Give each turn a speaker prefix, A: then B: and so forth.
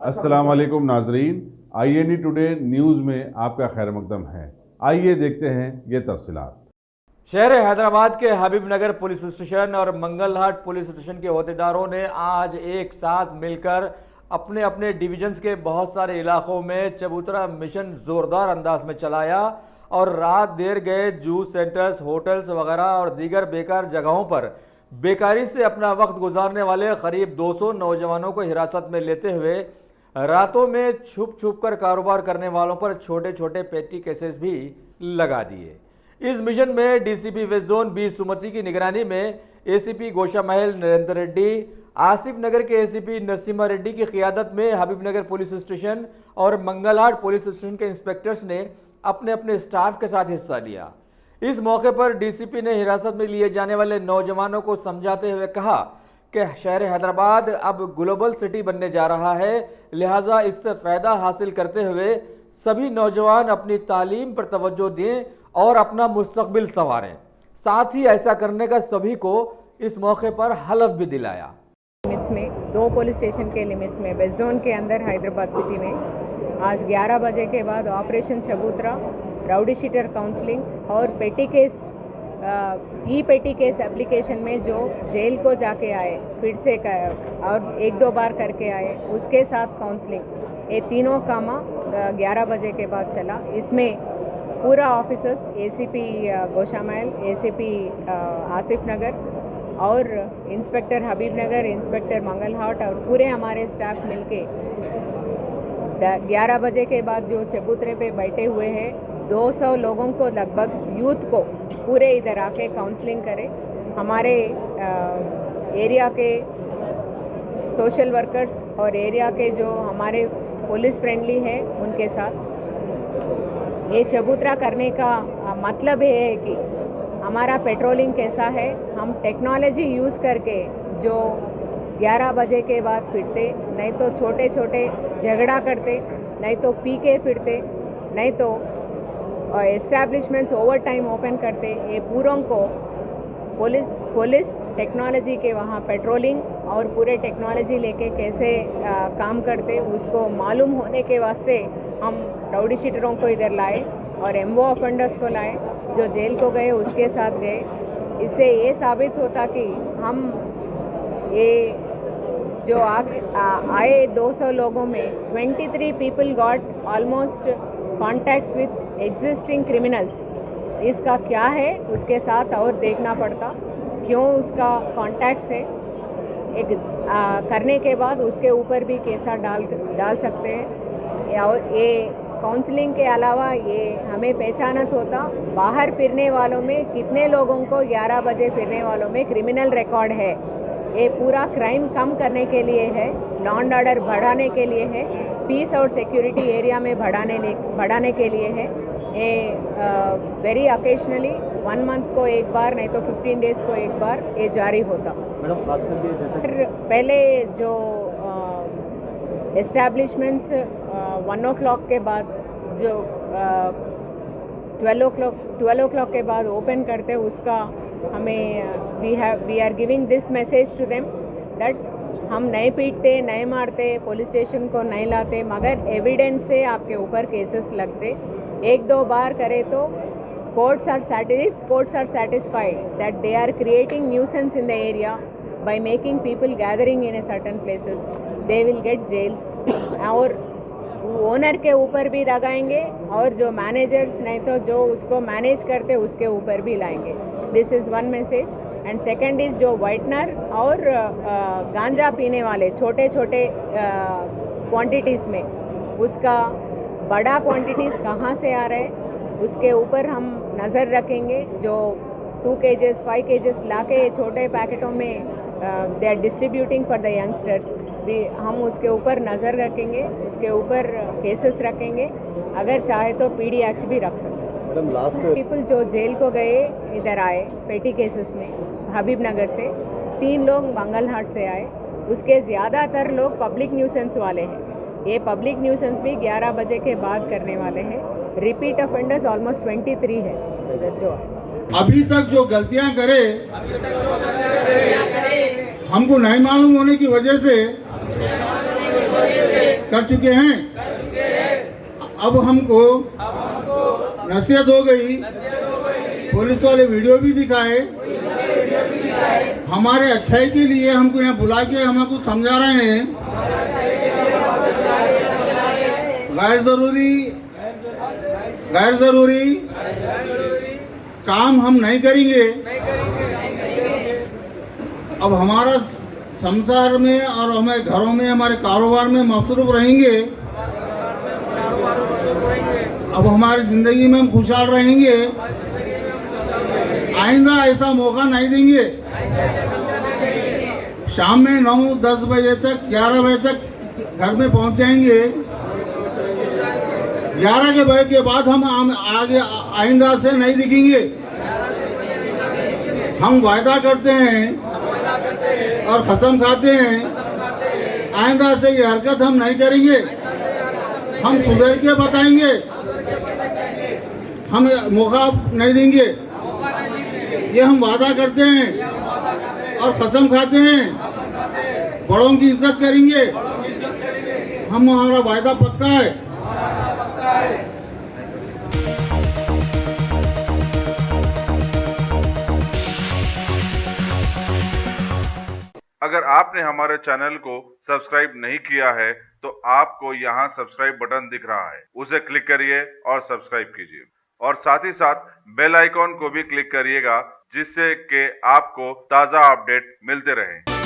A: अस्सलाम वालेकुम नाजरीन, INE टुडे न्यूज़ में आपका खैर मकदम है। आइए देखते हैं ये तफसीलात।
B: शहर हैदराबाद के हबीबनगर पुलिस स्टेशन और मंगलहाट पुलिस स्टेशन के अहदेदारों ने आज एक साथ मिलकर अपने अपने डिविजन्स के बहुत सारे इलाकों में चबूतरा मिशन ज़ोरदार अंदाज में चलाया और रात देर गए जूस सेंटर्स, होटल्स वगैरह और दीगर बेकार जगहों पर बेकारी से अपना वक्त गुजारने वाले करीब 200 नौजवानों को हिरासत में लेते हुए रातों में छुप छुप कर कारोबार करने वालों पर छोटे छोटे पेटी केसेस भी लगा दिए। इस मिशन में DCP वेस्ट जोन बी सुमति की निगरानी में ACP गोशा महल नरेंद्र रेड्डी, आसिफ नगर के ACP नसीमा रेड्डी की क़ियादत में हबीबनगर पुलिस स्टेशन और मंगलहाट पुलिस स्टेशन के इंस्पेक्टर्स ने अपने अपने स्टाफ के साथ हिस्सा लिया। इस मौके पर DCP ने हिरासत में लिए जाने वाले नौजवानों को समझाते हुए कहा कि शहर हैदराबाद अब ग्लोबल सिटी बनने जा रहा है, लिहाजा इससे फ़ायदा हासिल करते हुए सभी नौजवान अपनी तालीम पर तवज्जो दें और अपना मुस्तकबिल संवारें। साथ ही ऐसा करने का सभी को इस मौके पर हलफ भी दिलाया।
C: लिमिट्स में 2 पुलिस स्टेशन के लिमिट्स में वेस्ट जोन के अंदर हैदराबाद सिटी में आज 11 बजे के बाद ऑपरेशन चबूतरा, राउडी शीटर काउंसलिंग और पेटी केस पेटी केस एप्लीकेशन में जो जेल को जाके आए फिर से और 1-2 बार करके आए उसके साथ काउंसलिंग, ये तीनों काम 11 बजे के बाद चला। इसमें पूरा ऑफिसर्स ACP गोशा महल, ACP आसिफ नगर और इंस्पेक्टर हबीबनगर, इंस्पेक्टर मंगलहाट और पूरे हमारे स्टाफ मिलके 11 बजे के बाद जो चबूतरे पे बैठे हुए हैं 200 लोगों को लगभग यूथ को पूरे इधर आके काउंसलिंग करें। हमारे एरिया के सोशल वर्कर्स और एरिया के जो हमारे पुलिस फ्रेंडली है उनके साथ ये चबूतरा करने का मतलब ये है कि हमारा पेट्रोलिंग कैसा है, हम टेक्नोलॉजी यूज़ करके जो 11 बजे के बाद फिरते, नहीं तो छोटे छोटे झगड़ा करते, नहीं तो पी के फिरते, नहीं तो एस्टैब्लिशमेंट्स ओवर टाइम ओपन करते, ये पूरों को पुलिस टेक्नोलॉजी के वहाँ पेट्रोलिंग और पूरे टेक्नोलॉजी लेके कैसे काम करते उसको मालूम होने के वास्ते हम राउडी शीटरों को इधर लाए और MO ऑफेंडर्स को लाए, जो जेल को गए उसके साथ गए। इससे ये साबित होता कि हम ये जो आए 200 लोगों में 23 people got almost contacts with existing criminals. इसका क्या है उसके साथ और देखना पड़ता, क्यों उसका कॉन्टैक्ट्स है एक करने के बाद उसके ऊपर भी केसा डाल सकते हैं। और ये काउंसलिंग के अलावा ये हमें पहचानत होता बाहर फिरने वालों में कितने लोगों को 11 बजे फिरने वालों में क्रिमिनल रिकॉर्ड है। ये पूरा क्राइम कम करने के लिए है, लॉ एंड ऑर्डर बढ़ाने के लिए है, पीस और सिक्योरिटी एरिया में बढ़ाने के लिए है। ये वेरी ओकेजनली 1 मंथ को एक बार, नहीं तो 15 डेज को एक बार ये जारी होता। मैडम खास करके पहले जो एस्टैब्लिशमेंट्स 1 o'clock के बाद जो 12 o'clock के बाद ओपन करते उसका हमें we are giving this message to them that हम नहीं पीटते, नहीं मारते, पुलिस स्टेशन को नहीं लाते, मगर एविडेंस से आपके ऊपर केसेस लगते। 1-2 बार करे तो courts are satisfied that they are creating nuisance in the area by making people gathering in a certain places, they will get jails। और ओनर के ऊपर भी लगाएंगे और जो मैनेजर्स नहीं तो जो उसको मैनेज करते उसके ऊपर भी लाएंगे। This is one message. And second is जो वाइटनर और गांजा पीने वाले छोटे छोटे क्वांटिटीज़ में, उसका बड़ा क्वांटिटीज़ कहाँ से आ रहे हैं उसके ऊपर हम नज़र रखेंगे। जो 2 kgs 5 kgs लाके छोटे पैकेटों में they are distributing for the youngsters, हम उसके ऊपर नज़र रखेंगे, उसके ऊपर केसेस रखेंगे, अगर चाहे तो PD एक्ट भी रख सकते हैं। मैडम लास्ट पीपल जो जेल को गए इधर आए पेटी केसेस में हबीबनगर से 3 लोग मंगलहाट से आए, उसके ज़्यादातर लोग पब्लिक न्यूसेंस वाले हैं। ये पब्लिक न्यूसेंस भी 11 बजे के बाद करने वाले हैं। रिपीट ऑफेंडर्स ऑलमोस्ट 23 है। जो
D: अभी तक जो गलतियां करे हमको नहीं मालूम होने की वजह से कर चुके हैं। अब हमको नसीहत हो गई, पुलिस वाले वीडियो भी दिखाए, हमारे अच्छाई के लिए हमको यहाँ बुला के हमको समझा रहे हैं। गैर जरूरी काम हम नहीं करेंगे। अब हमारा संसार में और हमें घरों में, हमारे कारोबार में मसरूफ रहेंगे। अब हमारी जिंदगी में हम खुशहाल रहेंगे। आइंदा ऐसा मौका नहीं देंगे। शाम में 9-10 बजे तक, 11 बजे तक घर में पहुंच जाएंगे। 11 बजे के बाद हम आगे आइंदा से नहीं दिखेंगे। हम वायदा करते हैं और कसम खाते हैं, आइंदा से ये हरकत हम नहीं करेंगे। हम सुधर के बताएंगे, हम मौका नहीं देंगे। ये हम वादा करते हैं और कसम खाते हैं, बड़ों की इज्जत करेंगे। हमारा वायदा पक्का है।
A: अगर आपने हमारे चैनल को सब्सक्राइब नहीं किया है तो आपको यहाँ सब्सक्राइब बटन दिख रहा है, उसे क्लिक करिए और सब्सक्राइब कीजिए और साथ ही साथ बेल आइकॉन को भी क्लिक करिएगा, जिससे कि आपको ताज़ा अपडेट मिलते रहें।